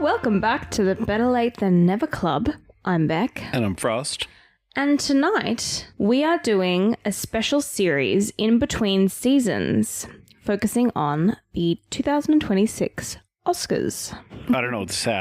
welcome back to the Better Late Than Never Club. I'm Beck. And I'm Frost. And tonight, we are doing a special series in between seasons, focusing on the 2026 Oscars. I don't know what to say.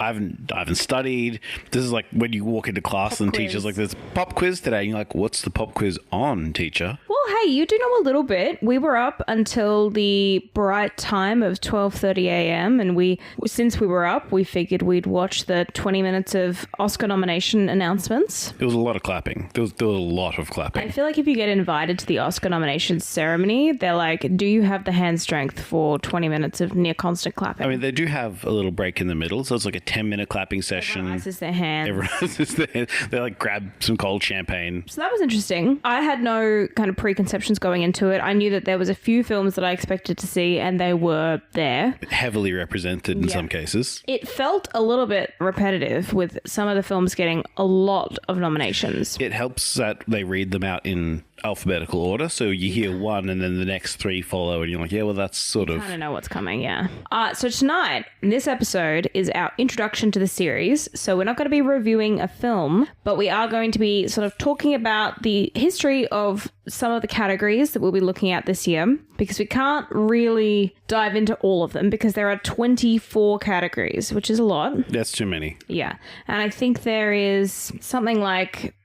I haven't studied. This is like when you walk into class Pop and quiz. teacher's like, there's pop quiz today. And you're like, what's the pop quiz on, teacher? Well, hey, you do know a little bit. We were up until the bright time of 12:30 a.m. and since we were up, we figured we'd watch the 20 minutes of Oscar nomination announcements. There was a lot of clapping. There was a lot of I clapping. feel like if you get invited to the Oscar nomination ceremony, they're like, do you have the hand strength for 20 minutes of near constant clapping? I mean, they do have a little break in the middle, so it's like a 10-minute clapping session. Everyone raises their hand. Everyone raises their hand. They like grab some cold champagne. So that was interesting. I had no kind of preconceptions going into it. I knew that there was a few films that I expected to see and they were there. Heavily represented in some cases. It felt a little bit repetitive with some of the films getting a lot of nominations. It helps that they read them out in alphabetical order, so you hear one and then the next three follow and you're like, yeah, well, that's sort of... I don't know what's coming, yeah. So tonight, this episode is our introduction to the series. So we're not going to be reviewing a film, but we are going to be sort of talking about the history of some of the categories that we'll be looking at this year, because we can't really dive into all of them because there are 24 categories, which is a lot. That's too many. Yeah. And I think there is something like...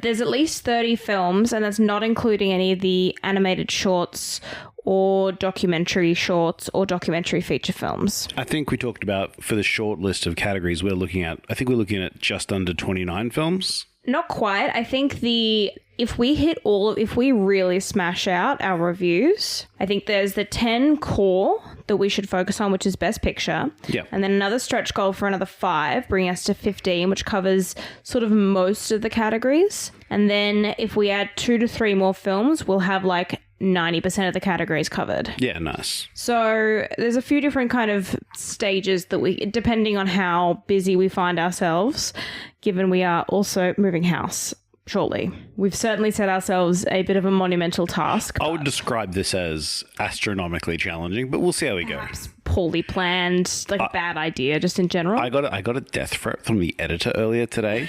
There's at least 30 films, and that's not including any of the animated shorts or documentary shorts or documentary feature films. I think we talked about, for the short list of categories we're looking at, I think we're looking at just under 29 films. Not quite. I think if we really smash out our reviews, I think there's the 10 core that we should focus on, which is Best Picture. Yeah. And then another stretch goal for another 5, bringing us to 15, which covers sort of most of the categories. And then if we add 2 to 3 more films, we'll have like 90% of the categories covered. Yeah, nice. So there's a few different kind of stages that depending on how busy we find ourselves, given we are also moving house shortly. We've certainly set ourselves a bit of a monumental task. I would describe this as astronomically challenging, but we'll see how we go. Poorly planned, like a bad idea just in general. I got a death threat from the editor earlier today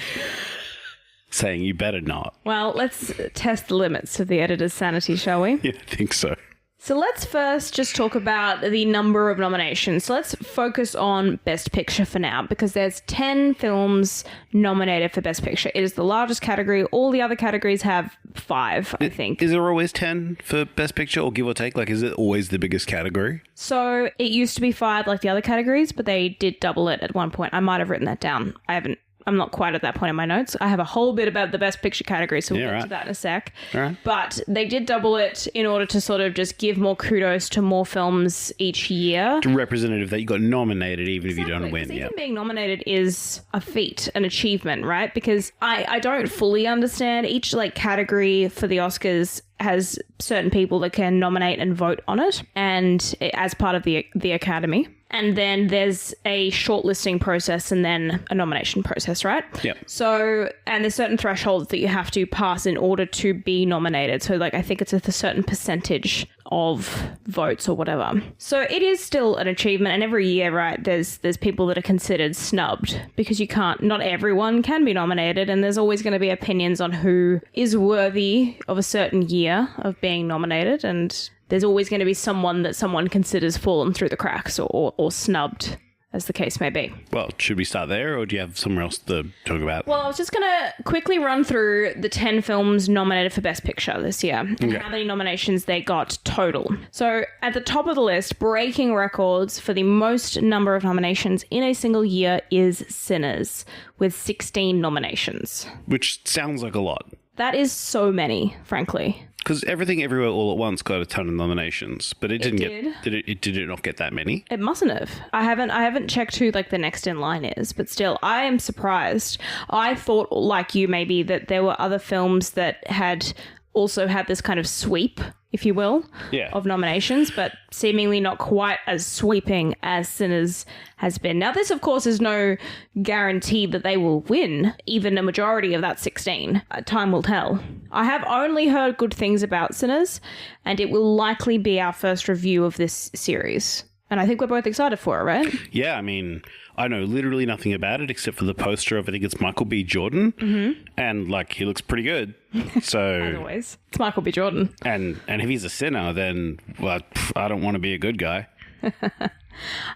saying you better not. Well, let's test the limits of the editor's sanity, shall we? Yeah, I think so. So let's first just talk about the number of nominations. So let's focus on Best Picture for now, because there's 10 films nominated for Best Picture. It is the largest category. All the other categories have 5, I think. Is there always 10 for Best Picture, or give or take? Like, is it always the biggest category? So it used to be 5 like the other categories, but they did double it at one point. I might have written that down. I'm not quite at that point in my notes. I have a whole bit about the Best Picture category, so we'll get to that in a sec. All right. But they did double it in order to sort of just give more kudos to more films each year. Representative that you got nominated even if you don't win. Even being nominated is a feat, an achievement, right? Because I don't fully understand. Each like category for the Oscars has certain people that can nominate and vote on it, and as part of the Academy. And then there's a shortlisting process and then a nomination process, right? Yeah. So, and there's certain thresholds that you have to pass in order to be nominated. So, like, I think it's a certain percentage of votes or whatever. So it is still an achievement. And every year, right, there's people that are considered snubbed because not everyone can be nominated. And there's always going to be opinions on who is worthy of a certain year of being nominated. And there's always going to be someone that someone considers fallen through the cracks or snubbed, as the case may be. Well, should we start there, or do you have somewhere else to talk about? Well, I was just going to quickly run through the 10 films nominated for Best Picture this year and how many nominations they got total. So at the top of the list, breaking records for the most number of nominations in a single year is Sinners, with 16 nominations. Which sounds like a lot. That is so many, frankly. Because Everything Everywhere All at Once got a ton of nominations, but it didn't did it not get that many? It mustn't have. I haven't checked who like the next in line is, but still, I am surprised. I thought, like you maybe, that there were other films that had also had this kind of sweep, if you will, of nominations, but seemingly not quite as sweeping as Sinners has been. Now, this, of course, is no guarantee that they will win even a majority of that 16. Time will tell. I have only heard good things about Sinners, and it will likely be our first review of this series. And I think we're both excited for it, right? Yeah, I mean, I know literally nothing about it except for the poster of, I think it's Michael B. Jordan. Mm-hmm. And, like, he looks pretty good. So, As always. It's Michael B. Jordan. and if he's a sinner, then, well, I don't want to be a good guy.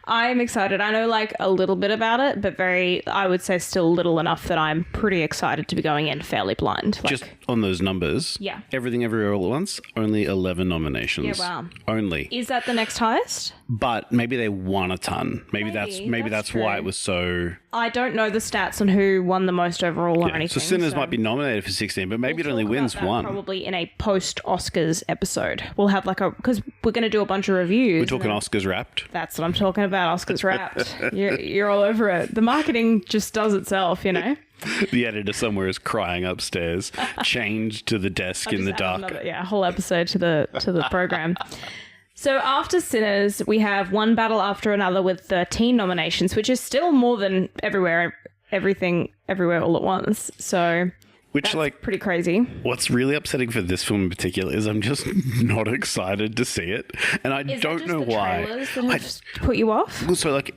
I'm excited. I know like a little bit about it, but I would say still little enough that I'm pretty excited to be going in fairly blind. Like, Just on those numbers. Yeah. Everything Everywhere All at Once, only 11 nominations. Yeah, wow. Only. is that the next highest? But maybe they won a ton. Maybe that's why true. it was so... I don't know the stats on who won the most overall or Yeah. anything. So Sinners might be nominated for 16, but maybe it only talk wins about that one. Probably in a post-Oscars episode. We'll have like because we're going to do a bunch of reviews. We're talking Oscars Wrapped. That's what I'm talking about, Oscars Wrapped. You're all over it. The marketing just does itself, you know? The editor somewhere is crying upstairs, chained to the desk in the dark. A whole episode to the program. So after Sinners, we have One Battle After Another with 13 nominations, which is still more than Everything, Everywhere, All at Once. So Which, that's like, pretty crazy. what's really upsetting for this film in particular is I'm just not excited to see it. And I Is don't that just know the why. trailers that have put you off? So, like,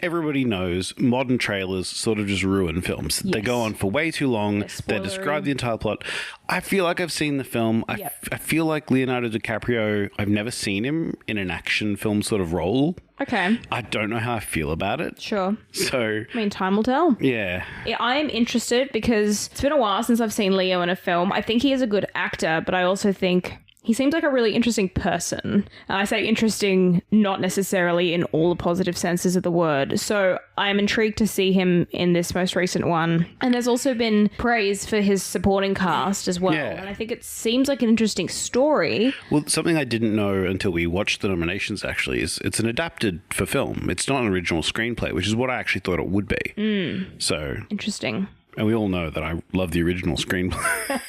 everybody knows modern trailers sort of just ruin films. They Yes. go on for way too long. They spoilery. describe the entire plot. I feel like I've seen the film. Yep. I feel like Leonardo DiCaprio, I've never seen him in an action film sort of role. Okay, I don't know how I feel about it. sure. So, I mean, time will tell. yeah. Yeah, I'm interested because it's been a while since I've seen Leo in a film. I think he is a good actor, but I also think he seems like a really interesting person. I say interesting not necessarily in all the positive senses of the word. So I'm intrigued to see him in this most recent one. And there's also been praise for his supporting cast as well. Yeah. And I think it seems like an interesting story. Well, something I didn't know until we watched the nominations actually is it's an adapted for film. It's not an original screenplay, which is what I actually thought it would be. So, Interesting. and we all know that I love the original screenplay.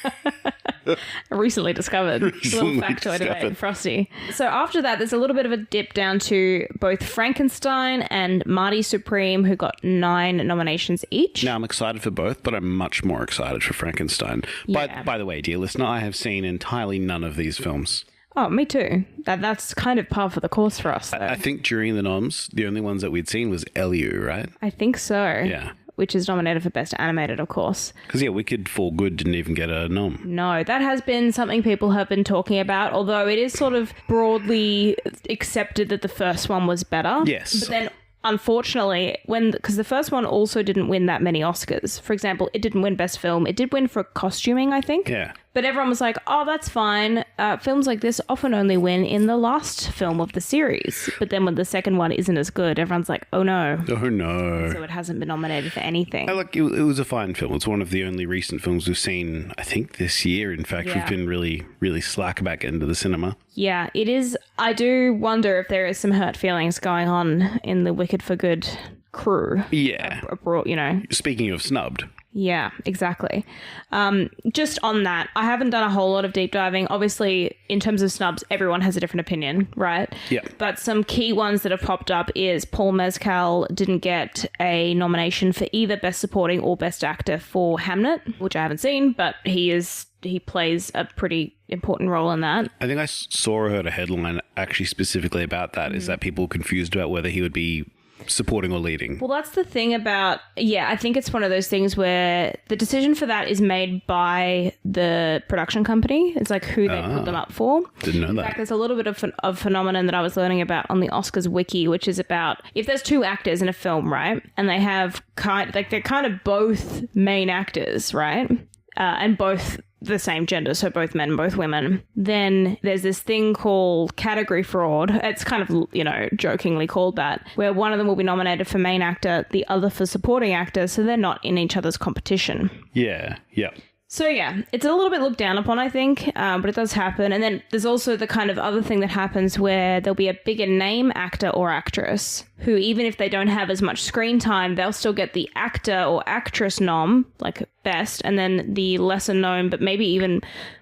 Recently discovered. Recently Little factoid about discovered. Frosty. So after that, there's a little bit of a dip down to both Frankenstein and Marty Supreme, who got 9 nominations each. Now, I'm excited for both, but I'm much more excited for Frankenstein. Yeah. By the way, dear listener, I have seen entirely none of these films. Oh, me too. That's kind of par for the course for us, though. I think during the noms, the only ones that we'd seen was Eliu, right? I think so. Yeah. Which is nominated for Best Animated, of course. Because, yeah, Wicked for Good didn't even get a nom. No, that has been something people have been talking about, although it is sort of broadly accepted that the first one was better. Yes. But then, unfortunately, because the first one also didn't win that many Oscars. For example, it didn't win Best Film. It did win for costuming, I think. Yeah. But everyone was like, oh, that's fine. Films like this often only win in the last film of the series. But then when the second one isn't as good, everyone's like, oh no. Oh, no. So it hasn't been nominated for anything. It was a fine film. It's one of the only recent films we've seen, I think, this year. In fact, Yeah. we've been really, really slack about getting to the cinema. Yeah, it is. I do wonder if there is some hurt feelings going on in the Wicked for Good crew. Yeah. Abroad, you know. Speaking of snubbed. Yeah, exactly. Just on that, I haven't done a whole lot of deep diving. Obviously, in terms of snubs, everyone has a different opinion, right? Yeah. But some key ones that have popped up is Paul Mescal didn't get a nomination for either Best Supporting or Best Actor for Hamnet, which I haven't seen, but he plays a pretty important role in that. I think I saw or heard a headline actually specifically about that, is that people were confused about whether he would be supporting or leading. Well, that's the thing about, I think it's one of those things where the decision for that is made by the production company. It's like who they put them up for. Didn't know In that. fact, there's a little bit of phenomenon that I was learning about on the Oscars wiki, which is about if there's 2 actors in a film, right? And they have they're kind of both main actors, right? And both the same gender, so both men, both women, then there's this thing called category fraud. It's kind of, jokingly called that, where one of them will be nominated for main actor, the other for supporting actor, so they're not in each other's competition. Yeah. Yeah. So yeah, it's a little bit looked down upon, I think, but it does happen. And then there's also the kind of other thing that happens where there'll be a bigger name actor or actress who, even if they don't have as much screen time, they'll still get the actor or actress nom, like best, and then the lesser known but maybe even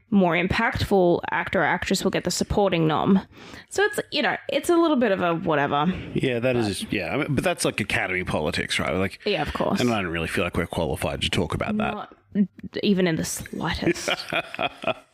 more impactful actor or actress will get the supporting nom. So it's, it's a little bit of a whatever. Yeah, that is. Yeah, I mean, but that's like Academy politics, right? Like, Yeah, of course. and I don't really feel like we're qualified to talk about that. Not even in the slightest.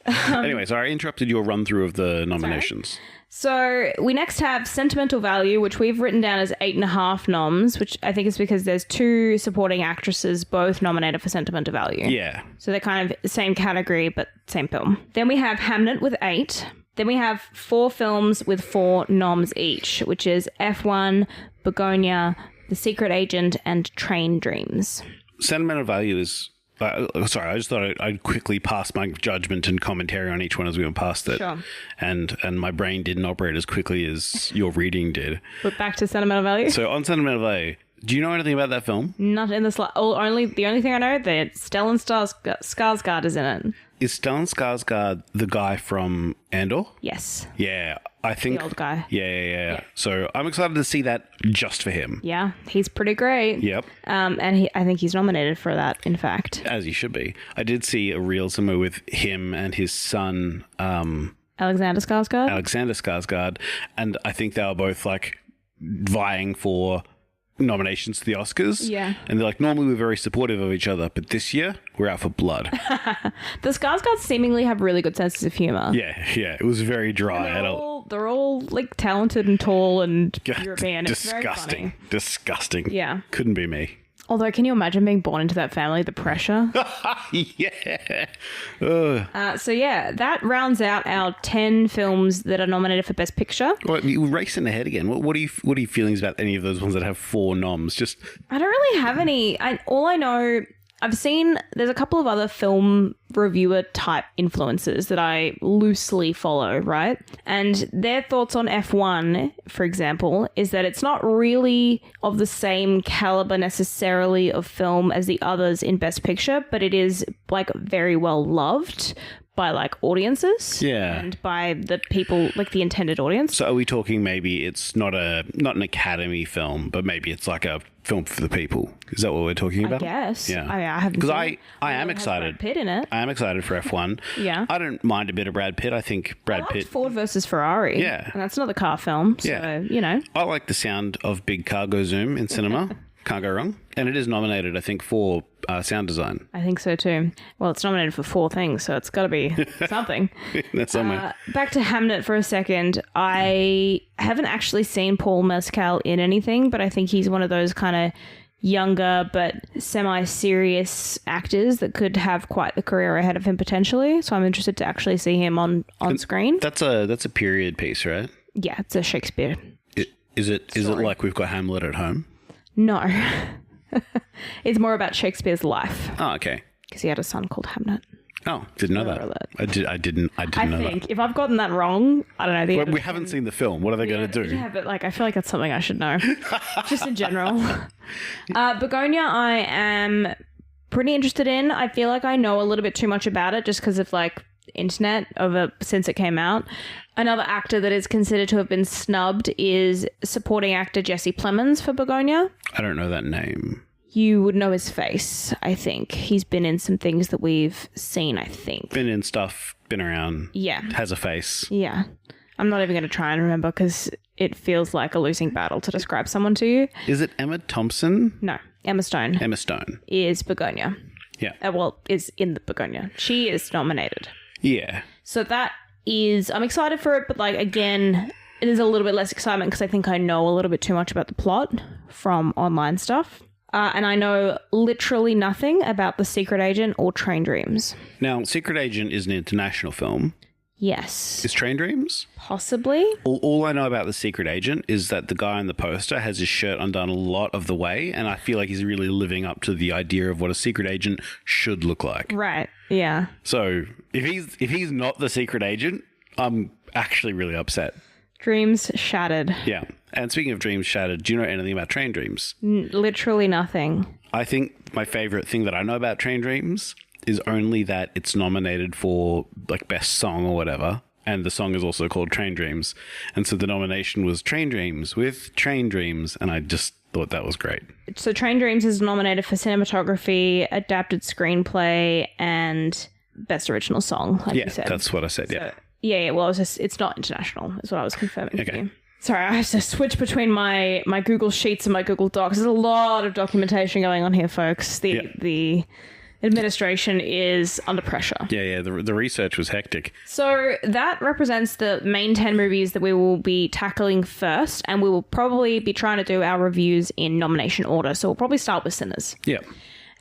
Anyway, sorry, I interrupted your run through of the nominations. So we next have Sentimental Value, which we've written down as 8.5 noms, which I think is because there's 2 supporting actresses both nominated for Sentimental Value. Yeah. So they're kind of the same category, but same film. Then we have Hamnet with 8. Then we have 4 films with 4 noms each, which is F1, Begonia, The Secret Agent, and Train Dreams. Sentimental Value is... sorry, I just thought I'd quickly pass my judgment and commentary on each one as we went past it. Sure. And my brain didn't operate as quickly as your reading did. But back to Sentimental Value. So on Sentimental Value, do you know anything about that film? Not in the the only thing I know that Stellan Skarsgård is in it. Is Stellan Skarsgård the guy from Andor? Yes. Yeah, I think... The old guy. Yeah. So I'm excited to see that just for him. Yeah, he's pretty great. Yep. And I think he's nominated for that, in fact. As he should be. I did see a reel somewhere with him and his son, Alexander Skarsgård, and I think they were both like vying for nominations to the Oscars. Yeah. And they're like, normally we're very supportive of each other, but this year we're out for blood. The Skarsgårds seemingly have really good senses of humor. Yeah. It was very dry. They're all like talented and tall and European. It's very funny. Disgusting. Yeah. Couldn't be me. Although, can you imagine being born into that family? The pressure. Yeah. So yeah, that rounds out our 10 films that are nominated for Best Picture. Well, you're racing ahead again. What are your feelings about any of those ones that have 4 noms? Just I don't really have any. All I know, I've seen there's a couple of other film reviewer type influencers that I loosely follow, right? And their thoughts on F1, for example, is that it's not really of the same caliber necessarily of film as the others in Best Picture, but it is like very well loved by like audiences, and by the people, like the intended audience. So are we talking maybe it's not an Academy film, but maybe it's like a film for the people? Is that what we're talking about? I guess. Yeah. I mean, I haven't. Because seen I am excited. Brad Pitt in it. I am excited for F1. Yeah. I don't mind a bit of Brad Pitt. I think Brad Pitt. Ford versus Ferrari. Yeah. And that's another car film. So, I like the sound of big cargo zoom in cinema. Can't go wrong. And it is nominated, I think, for sound design. I think so too. Well, it's nominated for 4 things, so it's got to be something. That's somewhere. Back to Hamnet for a second. I haven't actually seen Paul Mescal in anything, but I think he's one of those kind of younger but semi-serious actors that could have quite the career ahead of him potentially. So I'm interested to actually see him on screen. That's a period piece, right? Yeah, it's a Shakespeare. Is it like we've got Hamlet at home? No. It's more about Shakespeare's life. Oh, okay. Because he had a son called Hamnet. Oh, didn't know that. I didn't know that. I think if I've gotten that wrong, I don't know. We haven't seen the film. What are they going to do? Yeah, but like I feel like that's something I should know, just in general. Begonia, I am pretty interested in. I feel like I know a little bit too much about it just because of like internet since it came out. Another actor that is considered to have been snubbed is supporting actor Jesse Plemons for Begonia. I don't know that name. You would know his face, I think. He's been in some things that we've seen, I think. Been in stuff, been around. Yeah. Has a face. Yeah. I'm not even going to try and remember because it feels like a losing battle to describe someone to you. Is it Emma Thompson? No, Emma Stone. Emma Stone. Is Begonia. Yeah. Is in the Begonia. She is nominated. Yeah. So that is, I'm excited for it, but like, again, it is a little bit less excitement because I think I know a little bit too much about the plot from online stuff. And I know literally nothing about The Secret Agent or Train Dreams. Now, Secret Agent is an international film. Yes. Is Train Dreams? Possibly. All I know about The Secret Agent is that the guy on the poster has his shirt undone a lot of the way, and I feel like he's really living up to the idea of what a secret agent should look like. Right. Yeah. So if he's not the secret agent, I'm actually really upset. Dreams shattered. Yeah. And speaking of dreams shattered, do you know anything about Train Dreams? Literally nothing. I think my favorite thing that I know about Train Dreams is only that it's nominated for like best song or whatever. And the song is also called Train Dreams. And so the nomination was Train Dreams with Train Dreams. And I just thought that was great. So Train Dreams is nominated for cinematography, adapted screenplay, and best original song, like you said. Yeah, that's what I said, yeah. Yeah. Well, it's not international, is what I was confirming Okay. for you. Sorry, I have to switch between my Google Sheets and my Google Docs. There's a lot of documentation going on here, folks. There's administration is under pressure. Yeah. The research was hectic. So that represents the main 10 movies that we will be tackling first, and we will probably be trying to do our reviews in nomination order. So we'll probably start with Sinners. Yeah.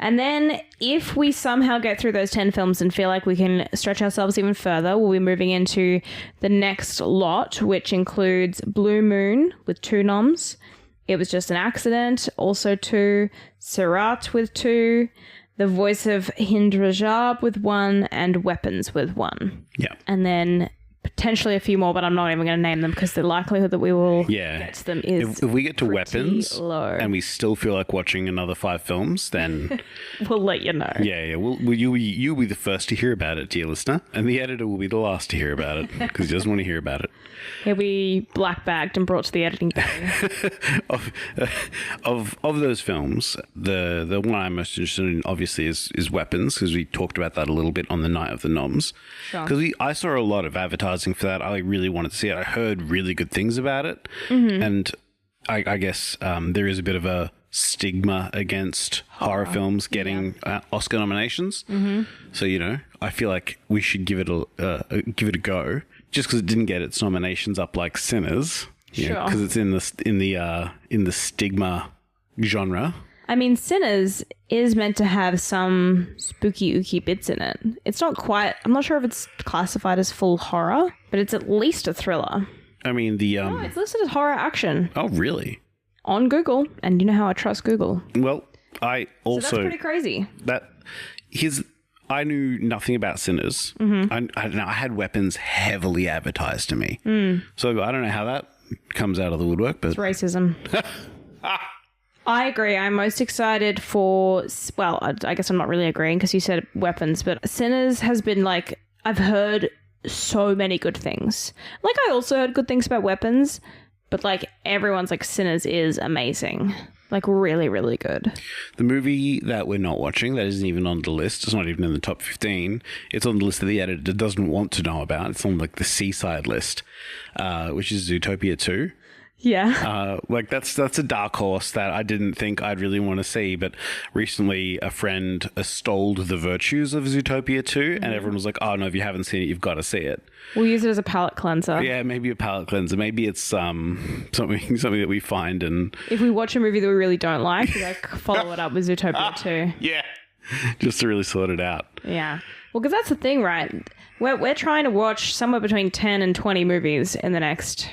And then if we somehow get through those 10 films and feel like we can stretch ourselves even further, we'll be moving into the next lot, which includes Blue Moon with 2 noms. It Was Just an Accident, also 2. Sirat with 2. The Voice of Hind Rajab with 1. And Weapons with 1. Yeah. And then potentially a few more, but I'm not even going to name them because the likelihood that we will Yeah. get to them is If we get to pretty Weapons low. and we still feel like watching another 5 films, then We'll let you know. yeah, you'll be the first to hear about it, dear listener, and the editor will be the last to hear about it because he doesn't want to hear about it. He'll be black bagged and brought to the editing bay. of those films, the one I'm most interested in obviously is Weapons, because we talked about that a little bit on the night of the noms. Sure. Because I saw a lot of advertising for that. I really wanted to see it. I heard really good things about it, and I guess there is a bit of a stigma against horror films getting Oscar nominations. So I feel like we should give it a go. Just because it didn't get its nominations up like Sinners, Sure. because it's in the stigma genre. I mean, Sinners is meant to have some spooky, ooky bits in it. It's not quite... I'm not sure if it's classified as full horror, but it's at least a thriller. I mean, No, it's listed as horror action oh, really? on Google, and you know how I trust Google. Well, I So that's also pretty crazy. I knew nothing about Sinners. I don't know. I had Weapons heavily advertised to me, so I don't know how that comes out of the woodwork. But Racism. I agree. I'm most excited for... Well, I guess I'm not really agreeing because you said Weapons, but Sinners has been like... I've heard so many good things. Like, I also heard good things about Weapons, but like everyone's like Sinners is amazing. Like really, really good. the movie that we're not watching, that isn't even on the list, it's not even in the top 15. It's on the list that the editor doesn't want to know about. It's on like the seaside list, which is Zootopia 2. Yeah. Like that's a dark horse that I didn't think I'd really want to see, but recently a friend extolled the virtues of Zootopia 2, and everyone was like, "Oh no, if you haven't seen it, you've got to see it." We'll use it as a palate cleanser. Yeah, maybe a palate cleanser. Maybe it's something that we find and If we watch a movie that we really don't like, we like follow it up with Zootopia 2. yeah, just to really sort it out. Yeah. Well, because that's the thing, right? We're trying to watch somewhere between 10 and 20 movies in the next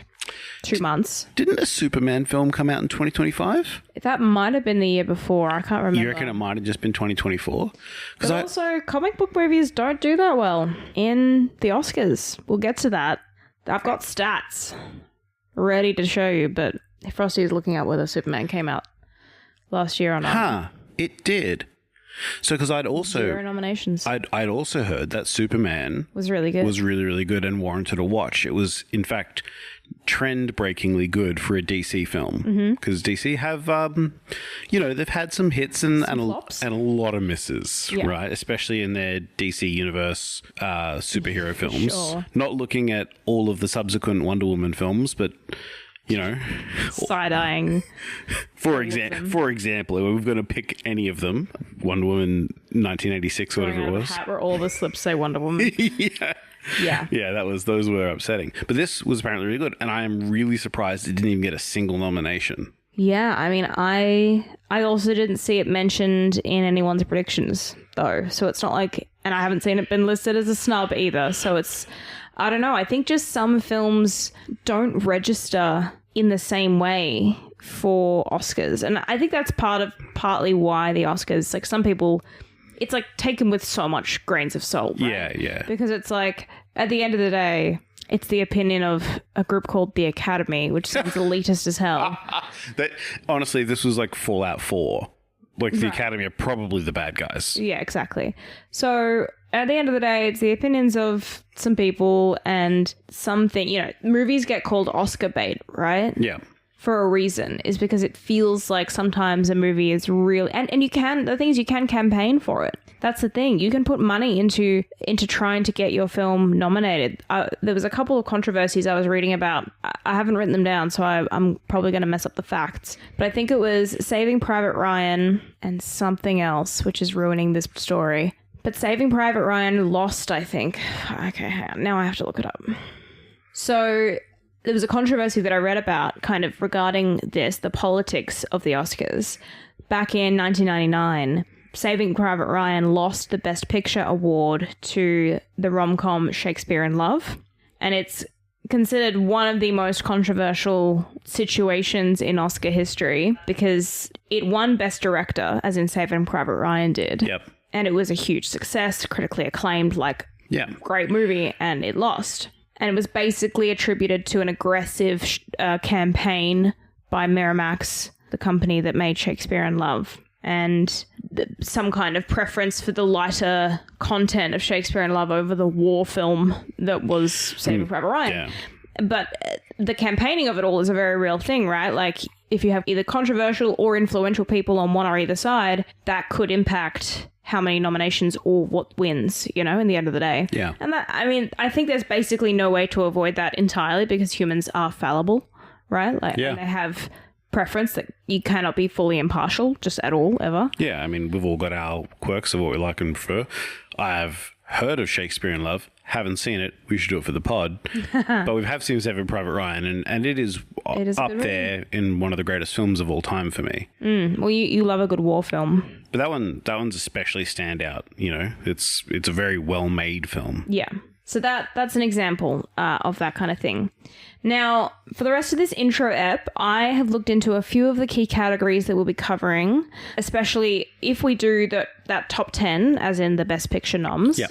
2 months. Didn't a Superman film come out in 2025? That might have been the year before. I can't remember. You reckon it might have just been 2024? But also, comic book movies don't do that well in the Oscars. We'll get to that. I've got stats ready to show you, but Frosty is looking up whether Superman came out last year or not. It did. So, because I'd 0 also nominations. I'd also heard that Superman Was really good. was really, really good and warranted a watch. It was, in fact, trend-breakingly good for a DC film, because DC have, they've had some hits and a lot of misses, Yeah. right? Especially in their DC Universe superhero films. Sure. Not looking at all of the subsequent Wonder Woman films, but Side-eyeing. for example, if we're going to pick any of them, Wonder Woman 1986, whatever it was. Hat where all the slips say Wonder Woman. Yeah. Yeah. Those were upsetting. But this was apparently really good, and I am really surprised it didn't even get a single nomination. Yeah, I mean, I also didn't see it mentioned in anyone's predictions, though. So it's not like, and I haven't seen it been listed as a snub either. So it's, I don't know. I think just some films don't register in the same way for Oscars. And I think that's partly why the Oscars, like some people, it's like taken with so much grains of salt. Right? Yeah. Because it's like, at the end of the day, it's the opinion of a group called the Academy, which sounds elitist as hell. Honestly, this was like Fallout 4. Like, the Academy are probably the bad guys. Yeah, exactly. So at the end of the day, it's the opinions of some people and something, movies get called Oscar bait, right? Yeah. for a reason, is because it feels like sometimes a movie is really, and the thing is you can campaign for it. That's the thing. You can put money into trying to get your film nominated. There was a couple of controversies I was reading about. I haven't written them down, so I'm probably going to mess up the facts. But I think it was Saving Private Ryan and something else, which is ruining this story. But Saving Private Ryan lost, I think. Okay, hang on. Now I have to look it up. So there was a controversy that I read about kind of regarding this, the politics of the Oscars. Back in 1999, Saving Private Ryan lost the Best Picture award to the rom-com Shakespeare in Love. And it's considered one of the most controversial situations in Oscar history because it won Best Director, as in Saving Private Ryan did. Yep. And it was a huge success, critically acclaimed, great movie, and it lost. And it was basically attributed to an aggressive campaign by Miramax, the company that made Shakespeare in Love, and some kind of preference for the lighter content of Shakespeare in Love over the war film that was Saving Private Ryan. Yeah. But the campaigning of it all is a very real thing, right? Like, if you have either controversial or influential people on one or either side, that could impact how many nominations or what wins, in the end of the day. Yeah. And I think there's basically no way to avoid that entirely because humans are fallible, right? And they have preference that you cannot be fully impartial just at all, ever. Yeah, I mean, we've all got our quirks of what we like and prefer. I've heard of Shakespeare in Love, haven't seen it. We should do it for the pod. But we have seen Saving Private Ryan, and it is up there in one of the greatest films of all time for me. Well, you love a good war film. But that one's especially standout. It's a very well made film. Yeah. So that's an example of that kind of thing. Now, for the rest of this intro ep, I have looked into a few of the key categories that we'll be covering, especially if we do that top 10, as in the Best Picture noms. Yeah.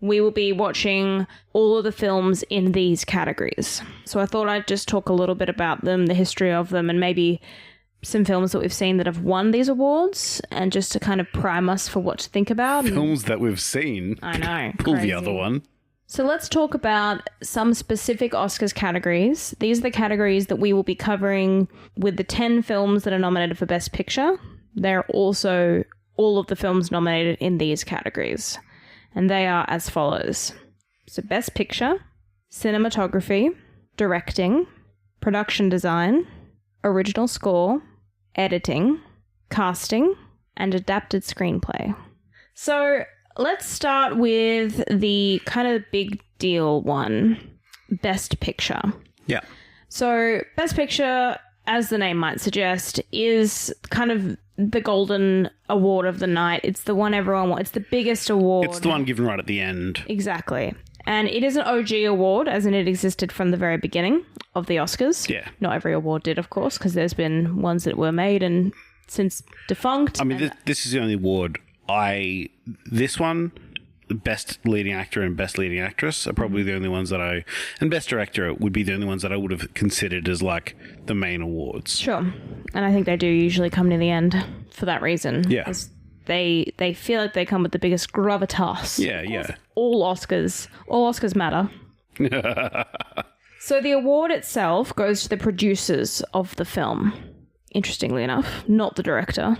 We will be watching all of the films in these categories. So I thought I'd just talk a little bit about them, the history of them, and maybe some films that we've seen that have won these awards, and just to kind of prime us for what to think about. Films that we've seen. I know. Pull crazy. the other one. So let's talk about some specific Oscars categories. These are the categories that we will be covering with the 10 films that are nominated for Best Picture. They're also all of the films nominated in these categories. And they are as follows. So Best Picture, Cinematography, Directing, Production Design, Original Score, Editing, Casting, and Adapted Screenplay. So let's start with the kind of big deal one, Best Picture. Yeah. So Best Picture, as the name might suggest, is kind of the golden award of the night. It's the one everyone wants. It's the biggest award. It's the one given right at the end. Exactly. And it is an OG award, as in it existed from the very beginning of the Oscars. Yeah. Not every award did, of course, because there's been ones that were made and since defunct. I mean, this is the only award this one, Best Leading Actor and Best Leading Actress are probably the only ones that and Best Director would be the only ones that I would have considered as like the main awards. Sure. And I think they do usually come near the end for that reason. Yeah. They feel like they come with the biggest gravitas. Yeah, yeah. All Oscars matter. So the award itself goes to the producers of the film, interestingly enough, not the director,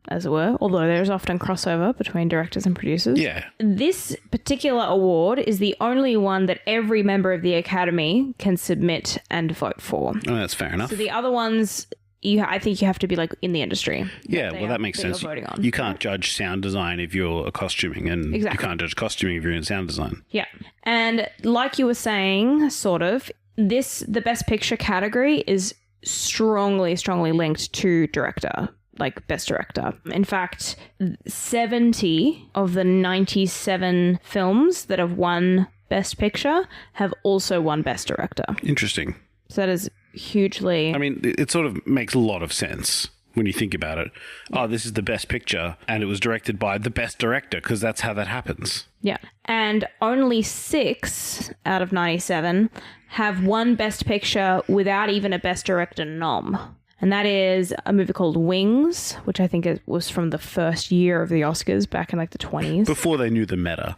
as it were, although there's often crossover between directors and producers. Yeah. This particular award is the only one that every member of the Academy can submit and vote for. Oh, that's fair enough. So the other ones, I think you have to be like in the industry. Yeah, well, that makes sense. You can't judge sound design if you're a costuming, and you can't judge costuming if you're in sound design. Yeah. And like you were saying, sort of, the Best Picture category is strongly linked to director, like Best Director. In fact, 70 of the 97 films that have won Best Picture have also won Best Director. Interesting. So that is hugely... I mean, it sort of makes a lot of sense when you think about it. Oh, this is the Best Picture, and it was directed by the Best Director, because that's how that happens. Yeah. And only 6 out of 97 have won Best Picture without even a Best Director nom. And that is a movie called Wings, which I think it was from the first year of the Oscars back in like the 20s. Before they knew the meta.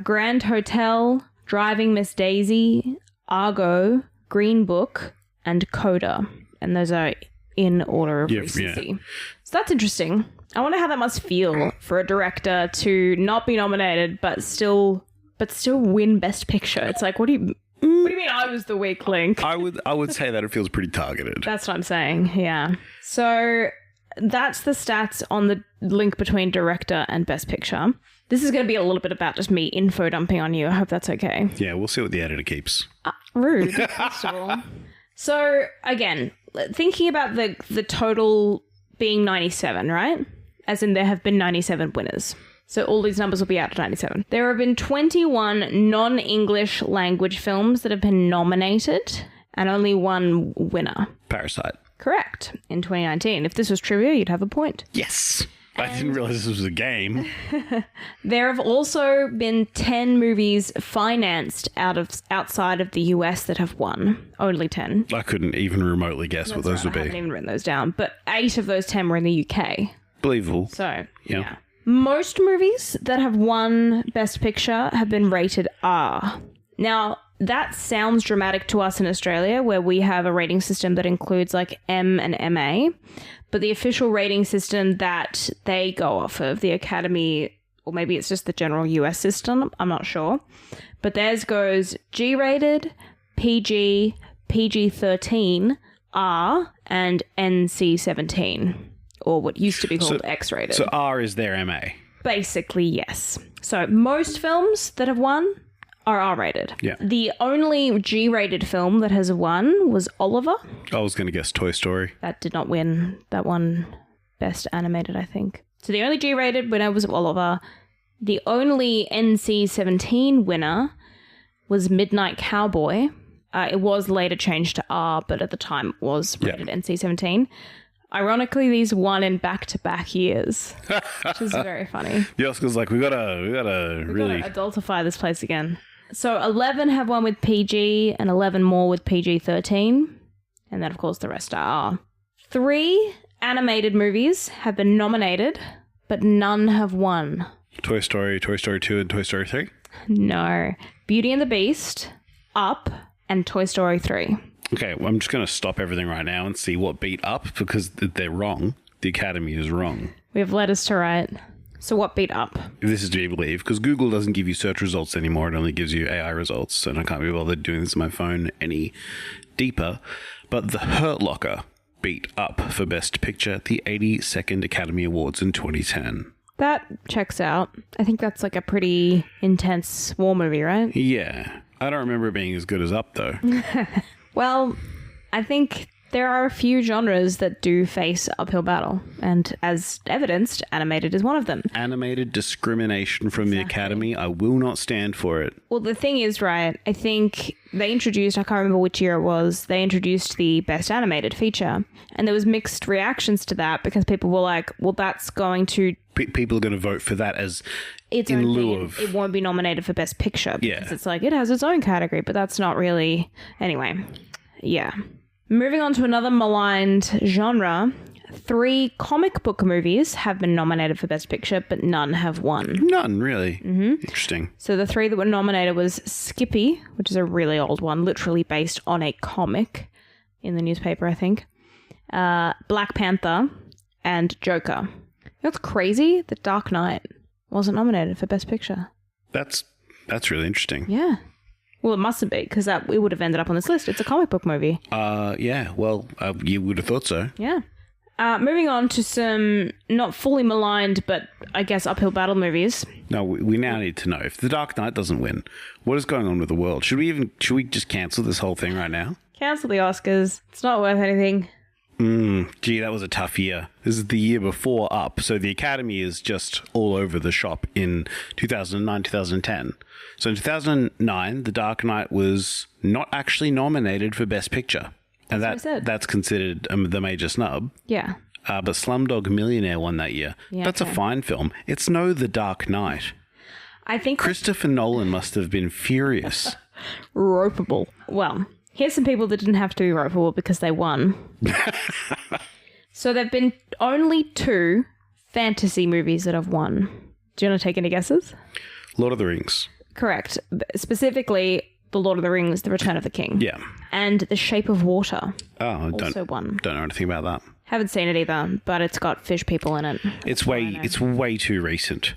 Grand Hotel, Driving Miss Daisy, Argo, Green Book, and Coda. and those are in order of Yeah, recency. yeah. So that's interesting. I wonder how that must feel for a director to not be nominated but still win Best Picture. It's like, what do you mean I was the weak link? I would say that it feels pretty targeted. That's what I'm saying, yeah. So that's the stats on the link between director and Best Picture. This is going to be a little bit about just me info dumping on you. I hope that's okay. Yeah, we'll see what the editor keeps. Rude, first of all. So, again, thinking about the total being 97, right? As in there have been 97 winners. So all these numbers will be out to 97. There have been 21 non-English language films that have been nominated and only one winner. Parasite. Correct. In 2019. If this was trivia, you'd have a point. Yes. I didn't realize this was a game. There have also been 10 movies financed outside of the US that have won. Only 10. I couldn't even remotely guess what those would I haven't be. even written those down. But 8 of those 10 were in the UK. Believable. So, Yeah. yeah. Most movies that have won Best Picture have been rated R. Now, that sounds dramatic to us in Australia, where we have a rating system that includes like M and MA. But the official rating system that they go off of, the Academy, or maybe it's just the general US system, I'm not sure. But theirs goes G-rated, PG, PG-13, R, and NC-17. Or what used to be called X-rated. So R is their MA. Basically, yes. So most films that have won are R-rated. Yeah. The only G-rated film that has won was Oliver. I was going to guess Toy Story. That did not win. That won Best Animated, I think. So the only G-rated winner was Oliver. The only NC-17 winner was Midnight Cowboy. It was later changed to R, but at the time it was rated NC-17. Ironically, these won in back-to-back years, which is very funny. The Oscars like, we gotta really... Gotta adultify this place again. So 11 have one with PG and 11 more with PG-13. And then, of course, the rest are R. 3 animated movies have been nominated, but none have won. Toy Story, Toy Story 2, and Toy Story 3? No. Beauty and the Beast, Up, and Toy Story 3. Okay, well, I'm just going to stop everything right now and see what beat Up, because they're wrong. The Academy is wrong. We have letters to write. So what beat Up? If this is to be believed, because Google doesn't give you search results anymore. It only gives you AI results, and I can't be bothered doing this on my phone any deeper. But The Hurt Locker beat Up for Best Picture at the 82nd Academy Awards in 2010. That checks out. I think that's like a pretty intense war movie, right? Yeah. I don't remember it being as good as Up, though. Well, I think there are a few genres that do face uphill battle, and as evidenced, animated is one of them. Animated discrimination from the Academy. I will not stand for it. Well, the thing is, right, I think they introduced, I can't remember which year it was, they introduced the Best Animated feature, and there was mixed reactions to that because people were like, well, that's going to... People are going to vote for that as its in own lieu thing. of... It won't be nominated for Best Picture because Yeah. it's like, it has its own category, but that's not really... Anyway, yeah. Moving on to another maligned genre, 3 comic book movies have been nominated for Best Picture, but none have won. None, really. Mm-hmm. Interesting. So the 3 that were nominated was Skippy, which is a really old one, literally based on a comic in the newspaper, I think. Black Panther and Joker. You know what's crazy? The Dark Knight wasn't nominated for Best Picture. That's really interesting. Yeah. Well, it mustn't be, because it would have ended up on this list. It's a comic book movie. Yeah, well, you would have thought so. Yeah. Moving on to some not fully maligned, but I guess uphill battle movies. No, we now need to know, if The Dark Knight doesn't win, what is going on with the world? Should we just cancel this whole thing right now? Cancel the Oscars. It's not worth anything. Gee, that was a tough year. This is the year before Up, so the Academy is just all over the shop in 2009, 2010. So in 2009, The Dark Knight was not actually nominated for Best Picture. And That's what I said. that's considered the major snub. Yeah. But Slumdog Millionaire won that year. Yeah, That's okay. a fine film. It's no The Dark Knight. I think Christopher Nolan must have been furious. ropeable. Well, here's some people that didn't have to be ropeable because they won. So there've been only 2 fantasy movies that have won. Do you want to take any guesses? Lord of the Rings. Correct. Specifically, The Lord of the Rings, The Return of the King. Yeah. And The Shape of Water. Oh, Also won. Don't know anything about that. Haven't seen it either, but it's got fish people in it. It's way too recent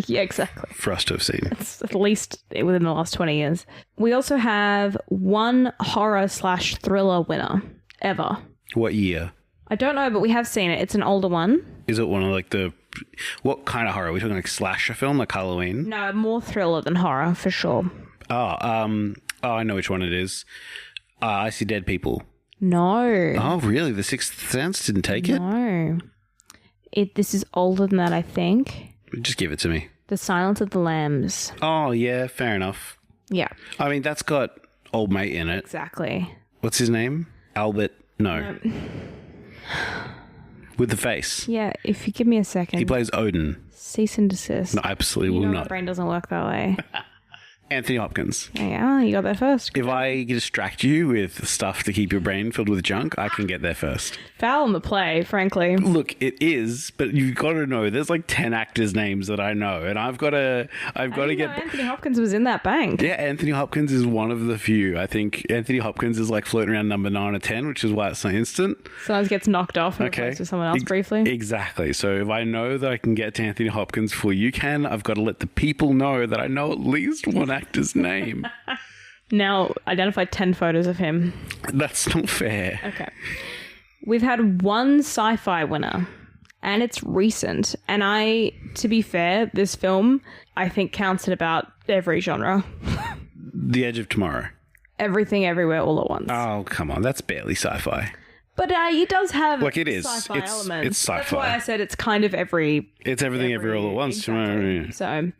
Yeah, exactly. for us to have seen. It's at least within the last 20 years. We also have one horror/thriller winner ever. What year? I don't know, but we have seen it. It's an older one. Is it one of like what kind of horror? Are we talking like slasher film, like Halloween? No, more thriller than horror, for sure. Oh, I know which one it is. I See Dead People. No. Oh, really? The Sixth Sense didn't take it? No. This is older than that, I think. Just give it to me. The Silence of the Lambs. Oh, yeah, fair enough. Yeah, I mean, that's got old mate in it. exactly. What's his name? Albert? No. With the face. Yeah, if you give me a second. He plays Odin. Cease and desist. No, absolutely will My not. brain doesn't work that way. Anthony Hopkins. Yeah, you got there first. If I distract you with stuff to keep your brain filled with junk, I can get there first. Foul in the play, frankly. Look, it is, but you've got to know there's like 10 actors' names that I know, and I've got to get. Anthony Hopkins was in that bank. Yeah, Anthony Hopkins is one of the few. I think Anthony Hopkins is like floating around number 9 or 10, which is why it's so instant. Sometimes gets knocked off and replaced with someone else briefly. Exactly. So if I know that I can get to Anthony Hopkins before you can, I've got to let the people know that I know at least one actor's name. Now, identify 10 photos of him. That's not fair. Okay. We've had one sci-fi winner, and it's recent. And to be fair, this film, I think, counts in about every genre. The Edge of Tomorrow. Everything, everywhere, all at once. Oh, come on. That's barely sci-fi. But it does have Like it is. sci-fi elements. It's sci-fi. That's why I said it's kind of every... It's everything everywhere all at once. Exactly. So,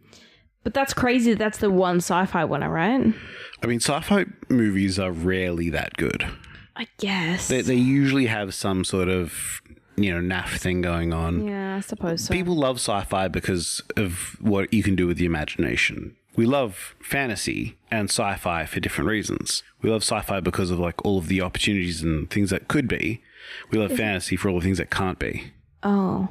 but that's crazy. That's the one sci-fi winner, right? I mean, sci-fi movies are rarely that good. I guess. They usually have some sort of, naff thing going on. Yeah, I suppose so. People love sci-fi because of what you can do with the imagination. We love fantasy and sci-fi for different reasons. We love sci-fi because of like all of the opportunities and things that could be. We love fantasy for all the things that can't be. Oh.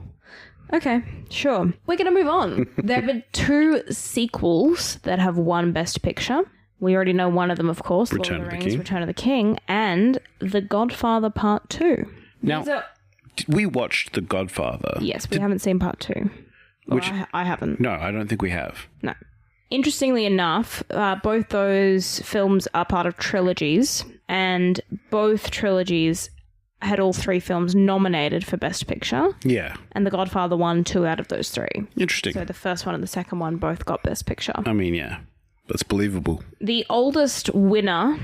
Okay, sure. We're going to move on. There have been 2 sequels that have won Best Picture. We already know one of them, of course. Return Lord of of the the Rings, King. Return of the King, and The Godfather Part 2. Now, we watched The Godfather. Yes, we haven't seen Part 2. I haven't. No, I don't think we have. No. Interestingly enough, both those films are part of trilogies, and both trilogies had all 3 films nominated for Best Picture, Yeah. and The Godfather won 2 out of those 3. Interesting. So the first one and the second one both got Best Picture. I mean, yeah. That's believable. The oldest winner,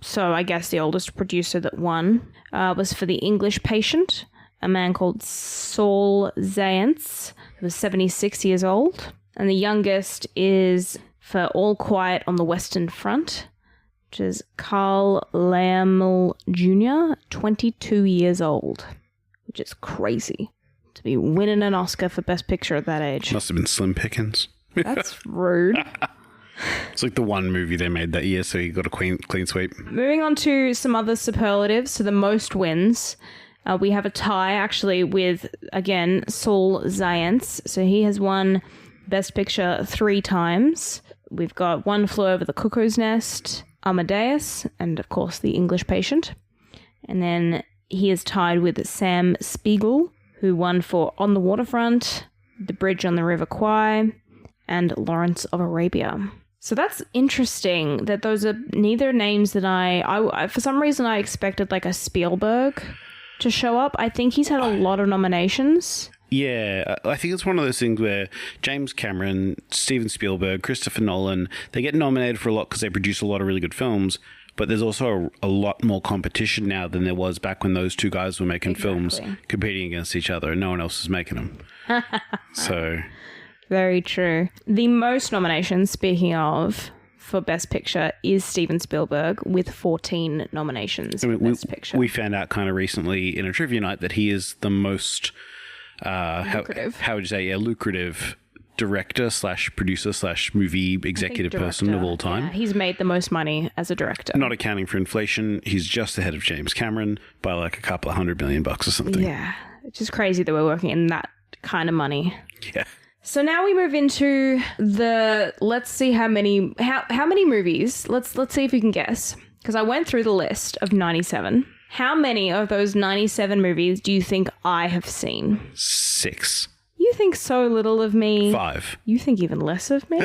so I guess the oldest producer that won, was for The English Patient, a man called Saul Zaentz, who was 76 years old. And the youngest is for All Quiet on the Western Front, which is Carl Laemmle Jr., 22 years old, which is crazy to be winning an Oscar for Best Picture at that age. Must have been Slim Pickens. That's rude. It's like the one movie they made that year, so he got a clean sweep. Moving on to some other superlatives, so the most wins. We have a tie, actually, with, again, Saul Zaentz. So he has won Best Picture 3 times. We've got One Flew Over the Cuckoo's Nest, Amadeus, and, of course, The English Patient. And then he is tied with Sam Spiegel, who won for On the Waterfront, The Bridge on the River Kwai, and Lawrence of Arabia. So that's interesting that those are neither names that I for some reason I expected like a Spielberg to show up. I think he's had a lot of nominations. Yeah, I think it's one of those things where James Cameron, Steven Spielberg, Christopher Nolan, they get nominated for a lot because they produce a lot of really good films, but there's also a lot more competition now than there was back when those 2 guys were making films competing against each other and no one else was making them. So... Very true. The most nominations, speaking of, for Best Picture is Steven Spielberg with 14 nominations for Best Picture. We found out kind of recently in a trivia night that he is the most lucrative. How would you say? Yeah, lucrative director / producer / movie executive person of all time. Yeah, he's made the most money as a director. Not accounting for inflation, he's just ahead of James Cameron by like a couple of $100 million or something. Yeah, it's just crazy that we're working in that kind of money. Yeah. So now we move into let's see how many movies. Let's see if you can guess. Because I went through the list of 97. How many of those 97 movies do you think I have seen? 6. You think so little of me. 5. You think even less of me?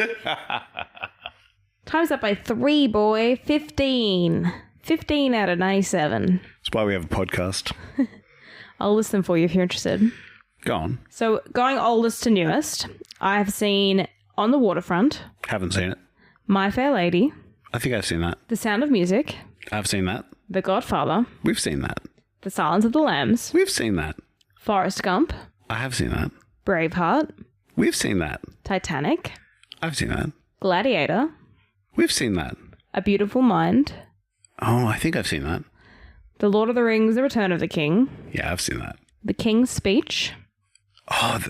Times that by 3, boy. 15. 15 out of 97. That's why we have a podcast. I'll list them for you if you're interested. Go on. So going oldest to newest, I have seen On the Waterfront, Haven't seen it. My Fair Lady, I think I've seen that. The Sound of Music, I've seen that. The Godfather, We've seen that. The Silence of the Lambs, We've seen that. Forrest Gump, I have seen that. Braveheart, We've seen that. Titanic, I've seen that. Gladiator, We've seen that. A Beautiful Mind, Oh, I think I've seen that. The Lord of the Rings, The Return of the King, Yeah, I've seen that. The King's Speech. Oh,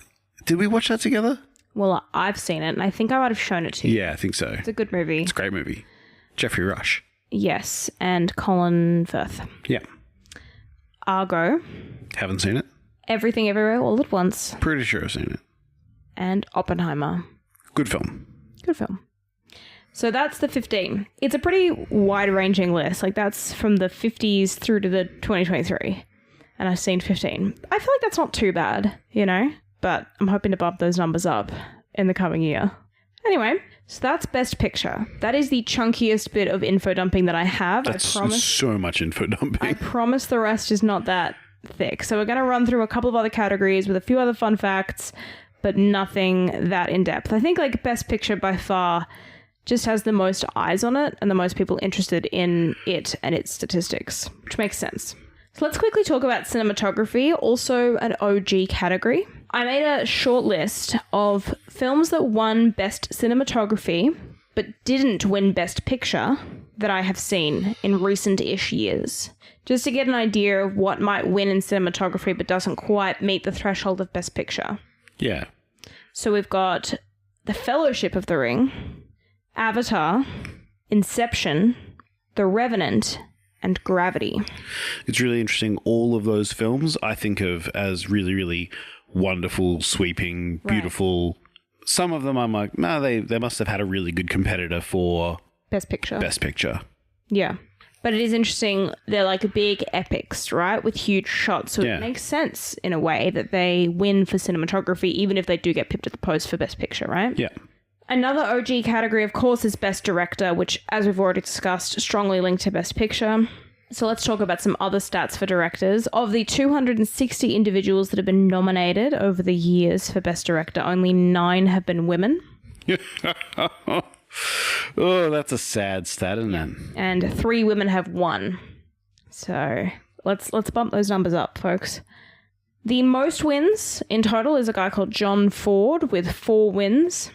did we watch that together? Well, I've seen it, and I think I might have shown it to you. Yeah, I think so. It's a good movie. It's a great movie. Jeffrey Rush. Yes, and Colin Firth. Yeah. Argo, Haven't seen it. Everything Everywhere All at Once, Pretty sure I've seen it. and Oppenheimer. Good film. Good film. So that's the 15. It's a pretty wide-ranging list. Like, that's from the 50s through to the 2023. And I've seen 15. I feel like that's not too bad, you know? But I'm hoping to bump those numbers up in the coming year. Anyway, so that's Best Picture. That is the chunkiest bit of info dumping that I have. That's I promise. so much info dumping. I promise the rest is not that thick. So we're going to run through a couple of other categories with a few other fun facts, but nothing that in-depth. I think, like, Best Picture by far just has the most eyes on it and the most people interested in it and its statistics, which makes sense. So let's quickly talk about cinematography, also an OG category. I made a short list of films that won Best Cinematography but didn't win Best Picture that I have seen in recent-ish years, just to get an idea of what might win in cinematography but doesn't quite meet the threshold of Best Picture. Yeah. So we've got The Fellowship of the Ring, Avatar, Inception, The Revenant, and Gravity. It's really interesting. All of those films I think of as really, really wonderful, sweeping, beautiful. Right. Some of them I'm like, no, they must have had a really good competitor for Best Picture. Best Picture. Yeah. But it is interesting. They're like big epics, right? With huge shots. So Yeah. It makes sense in a way that they win for cinematography, even if they do get pipped at the post for Best Picture, right? Yeah. Another OG category, of course, is Best Director, which, as we've already discussed, strongly linked to Best Picture. So let's talk about some other stats for directors. Of the 260 individuals that have been nominated over the years for Best Director, only 9 have been women. Oh, that's a sad stat, isn't it? And 3 women have won. So let's bump those numbers up, folks. The most wins in total is a guy called John Ford with 4 wins.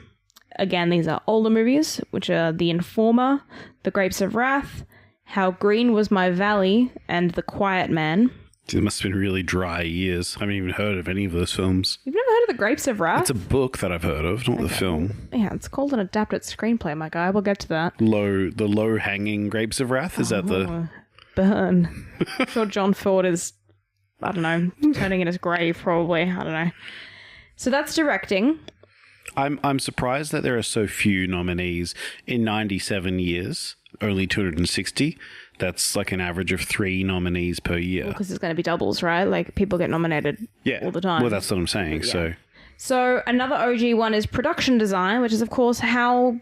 Again, these are older movies, which are The Informer, The Grapes of Wrath, How Green Was My Valley, and The Quiet Man. It must have been really dry years. I haven't even heard of any of those films. You've never heard of The Grapes of Wrath? It's a book that I've heard of, not the film. Yeah, it's called an adapted screenplay, my guy. We'll get to that. The low-hanging Grapes of Wrath? Is that the... Burn. I'm sure John Ford is, I don't know, turning in his grave, probably. I don't know. So that's directing. I'm surprised that there are so few nominees in 97 years, only 260. That's like an average of 3 nominees per year. Because it's going to be doubles, right? Like, people get nominated all the time. Well, that's what I'm saying. Yeah. So another OG one is production design, which is, of course, how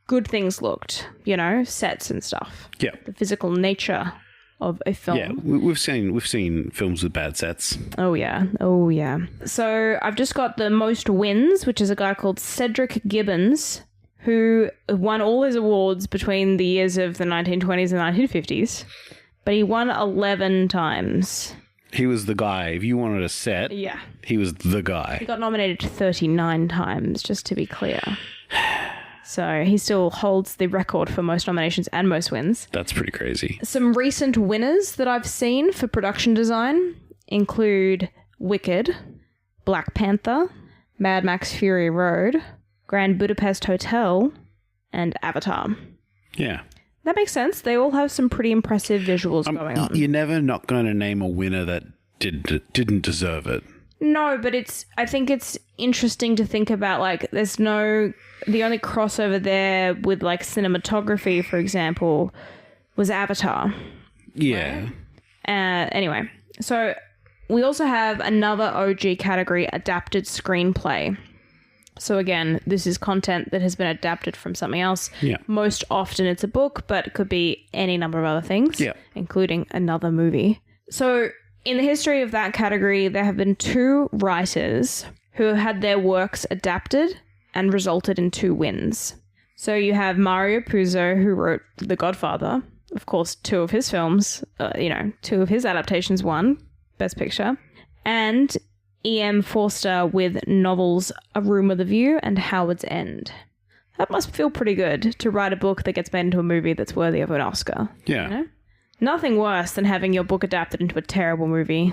good things looked, you know, sets and stuff. Yeah. The physical nature of a film. Yeah, we've seen films with bad sets. Oh, yeah. Oh, yeah. So I've just got the most wins, which is a guy called Cedric Gibbons, who won all his awards between the years of the 1920s and 1950s. But he won 11 times. He was the guy. If you wanted a set, Yeah. he was the guy. He got nominated 39 times, just to be clear. So he still holds the record for most nominations and most wins. That's pretty crazy. Some recent winners that I've seen for production design include Wicked, Black Panther, Mad Max Fury Road, Grand Budapest Hotel, and Avatar. Yeah. That makes sense. They all have some pretty impressive visuals going on. You're never not going to name a winner that didn't deserve it. No, but I think it's interesting to think about, like, the only crossover there with, like, cinematography, for example, was Avatar. Yeah. Anyway, so we also have another OG category, adapted screenplay. So again, this is content that has been adapted from something else. Yeah. Most often it's a book, but it could be any number of other things, Yeah. including another movie. So in the history of that category, there have been 2 writers who have had their works adapted and resulted in 2 wins. So you have Mario Puzo, who wrote The Godfather. Of course, 2 of his films, 2 of his adaptations won Best Picture. And E.M. Forster with novels A Room with a View and Howard's End. That must feel pretty good to write a book that gets made into a movie that's worthy of an Oscar. Yeah. You know? Nothing worse than having your book adapted into a terrible movie.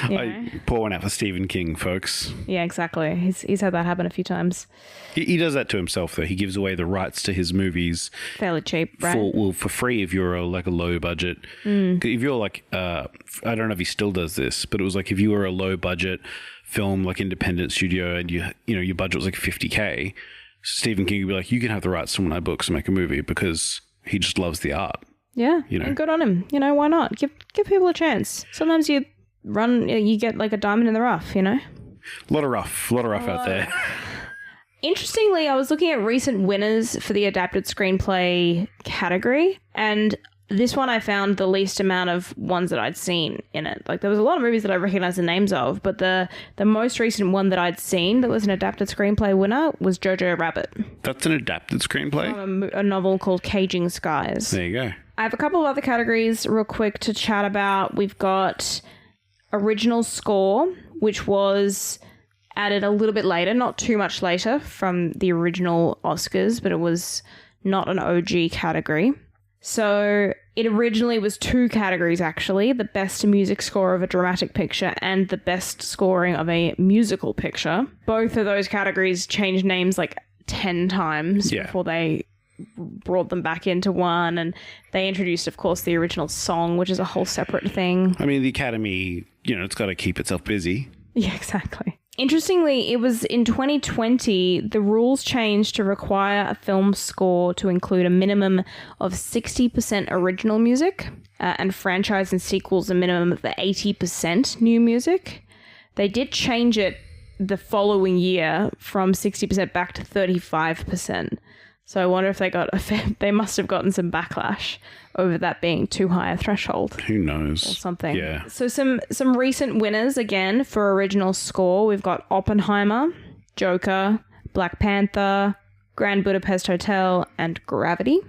I pour one out for Stephen King, folks. Yeah, exactly. He's had that happen a few times. He does that to himself, though. He gives away the rights to his movies Fairly cheap, right? for free if you're a low budget. If you're like, I don't know if he still does this, but it was like if you were a low budget film, like independent studio, and your budget was like $50K, Stephen King would be like, you can have the rights to one of my books and make a movie because he just loves the art. Yeah, And good on him. Why not? Give people a chance. Sometimes you get like a diamond in the rough, A lot of rough out there. Interestingly, I was looking at recent winners for the adapted screenplay category, and this one I found the least amount of ones that I'd seen in it. Like, there was a lot of movies that I recognized the names of, but the most recent one that I'd seen that was an adapted screenplay winner was Jojo Rabbit. That's an adapted screenplay? A novel called Caging Skies. There you go. I have a couple of other categories real quick to chat about. We've got original score, which was added a little bit later, not too much later from the original Oscars, but it was not an OG category. So it originally was 2 categories, actually, the best music score of a dramatic picture and the best scoring of a musical picture. Both of those categories changed names like 10 times before they brought them back into one, and they introduced, of course, the original song, which is a whole separate thing. I mean, the Academy, it's got to keep itself busy. Yeah, exactly. Interestingly, it was in 2020, the rules changed to require a film score to include a minimum of 60% original music, and franchise and sequels a minimum of 80% new music. They did change it the following year from 60% back to 35%. So I wonder if they must have gotten some backlash over that being too high a threshold. Who knows? Or something. Yeah. So some recent winners, again, for original score. We've got Oppenheimer, Joker, Black Panther, Grand Budapest Hotel, and Gravity.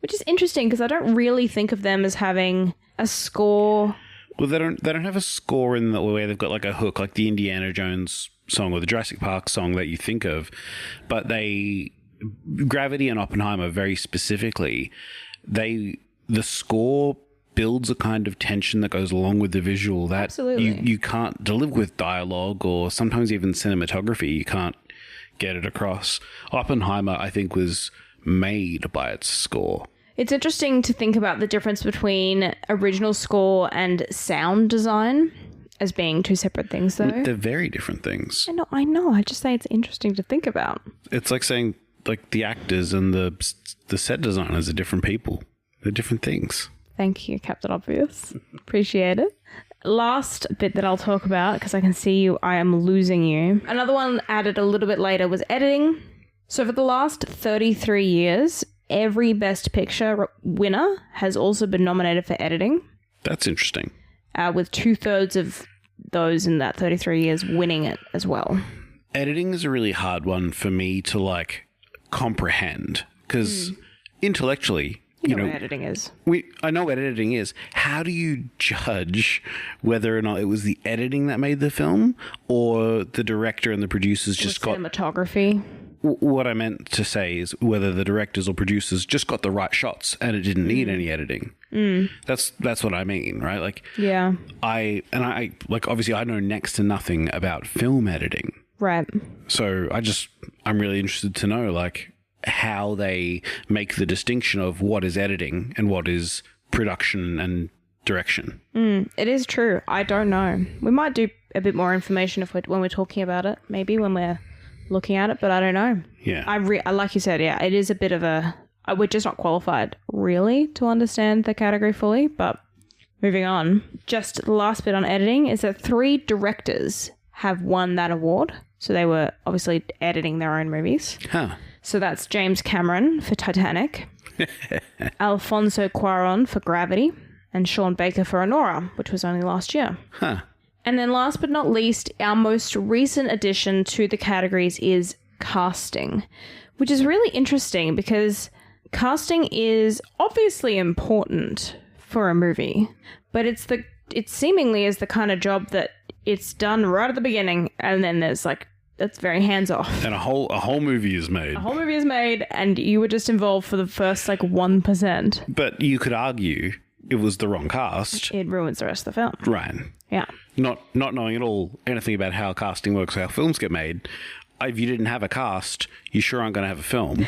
Which is interesting because I don't really think of them as having a score. Well, they don't have a score in the way they've got like a hook, like the Indiana Jones song or the Jurassic Park song that you think of. But Gravity and Oppenheimer, very specifically, the score builds a kind of tension that goes along with the visual that Absolutely. you can't deliver with dialogue or sometimes even cinematography. You can't get it across. Oppenheimer, I think, was made by its score. It's interesting to think about the difference between original score and sound design as being 2 separate things, though. They're very different things. I know. I just say it's interesting to think about. It's like saying like the actors and the set designers are different people. They're different things. Thank you, Captain Obvious. Appreciate it. Last bit that I'll talk about, because I can see I am losing you. Another one added a little bit later was editing. So for the last 33 years, every Best Picture winner has also been nominated for editing. That's interesting. With 2/3 of those in that 33 years winning it as well. Editing is a really hard one for me to comprehend because intellectually, you know what editing is. I know what editing is. How do you judge whether or not it was the editing that made the film or the director and the producers just got cinematography? What I meant to say is whether the directors or producers just got the right shots and it didn't need any editing. That's what I mean, right? Like, yeah. I obviously I know next to nothing about film editing. Right. So I'm really interested to know how they make the distinction of what is editing and what is production and direction. It is true. I don't know. We might do a bit more information when we're talking about it, maybe when we're looking at it, but I don't know. Yeah. I like you said, yeah, it is a bit of a... we're just not qualified, really, to understand the category fully, but moving on. Just the last bit on editing is that 3 directors have won that award. So they were obviously editing their own movies. Huh. So that's James Cameron for Titanic, Alfonso Cuarón for Gravity, and Sean Baker for Anora, which was only last year. Huh. And then last but not least, our most recent addition to the categories is casting, which is really interesting because casting is obviously important for a movie, but it seemingly is the kind of job that it's done right at the beginning, and then there's like, that's very hands off. And a whole movie is made. A whole movie is made, and you were just involved for the first like 1%. But you could argue it was the wrong cast. It ruins the rest of the film. Right. Yeah. Not knowing at all anything about how casting works, how films get made. If you didn't have a cast, you sure aren't going to have a film.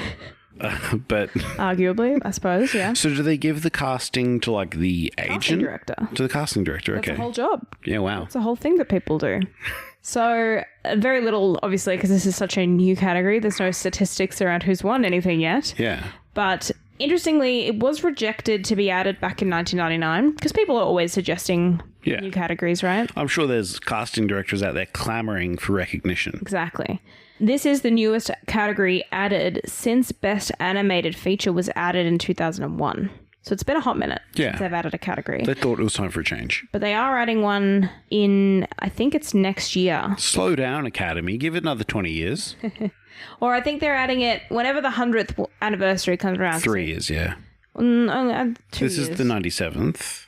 But arguably, I suppose, yeah. So do they give the casting to like the agent? Casting director. To the casting director, That's okay. the whole job. Yeah, wow. It's a whole thing that people do. So very little, obviously, because this is such a new category. There's no statistics around who's won anything yet. Yeah. But interestingly, it was rejected to be added back in 1999 because people are always suggesting new categories, right? I'm sure there's casting directors out there clamoring for recognition. Exactly. This is the newest category added since Best Animated Feature was added in 2001. So it's been a hot minute since they've added a category. They thought it was time for a change. But they are adding one in, I think it's next year. Slow down, Academy. Give it another 20 years. Or I think they're adding it whenever the 100th anniversary comes around. 3 years, yeah. 2 This years. is the 97th,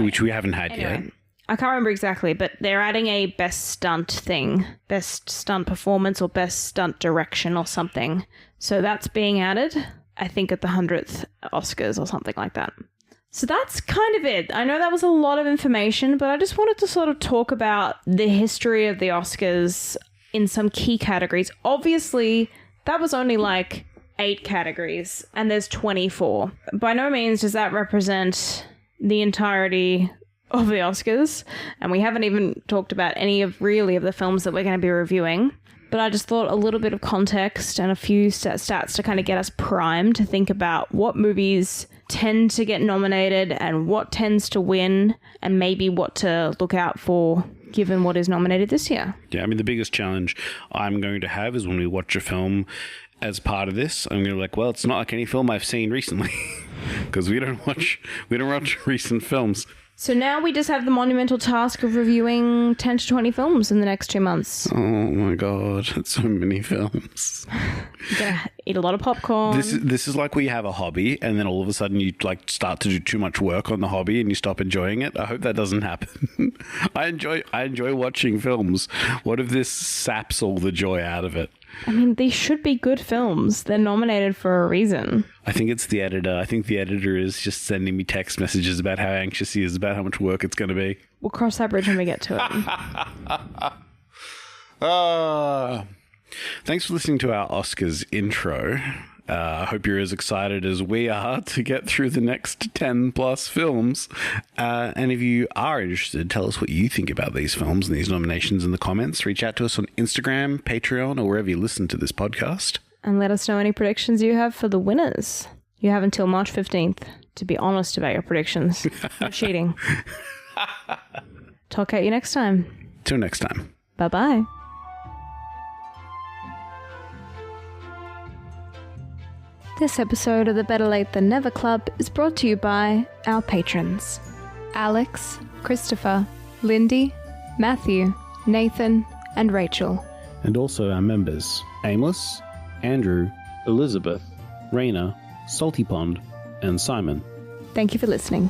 which we haven't had yet. I can't remember exactly, but they're adding a best stunt thing. Best stunt performance or best stunt direction or something. So that's being added, I think, at the 100th Oscars or something like that. So that's kind of it. I know that was a lot of information, but I just wanted to sort of talk about the history of the Oscars in some key categories. Obviously, that was only like 8 categories, and there's 24. By no means does that represent the entirety of the Oscars, and we haven't even talked about any of the films that we're going to be reviewing. But I just thought a little bit of context and a few stats to kind of get us primed to think about what movies tend to get nominated and what tends to win, and maybe what to look out for given what is nominated this year. Yeah, I mean, the biggest challenge I'm going to have is when we watch a film as part of this, I'm going to be like, well, it's not like any film I've seen recently because we don't watch recent films. So now we just have the monumental task of reviewing 10 to 20 films in the next 2 months. Oh my god, it's so many films. You're gonna eat a lot of popcorn. This is like where you have a hobby and then all of a sudden you like start to do too much work on the hobby and you stop enjoying it. I hope that doesn't happen. I enjoy watching films. What if this saps all the joy out of it? I mean, these should be good films. They're nominated for a reason. I think it's the editor. I think the editor is just sending me text messages about how anxious he is about how much work it's going to be. We'll cross that bridge when we get to it. Thanks for listening to our Oscars intro. I hope you're as excited as we are to get through the next 10 plus films. And if you are interested, tell us what you think about these films and these nominations in the comments. Reach out to us on Instagram, Patreon, or wherever you listen to this podcast. And let us know any predictions you have for the winners. You have until March 15th to be honest about your predictions. No cheating. Talk at you next time. Till next time. Bye-bye. This episode of the Better Late Than Never Club is brought to you by our patrons: Alex, Christopher, Lindy, Matthew, Nathan, and Rachel. And also our members: Aimless, Andrew, Elizabeth, Raina, Salty Pond, and Simon. Thank you for listening.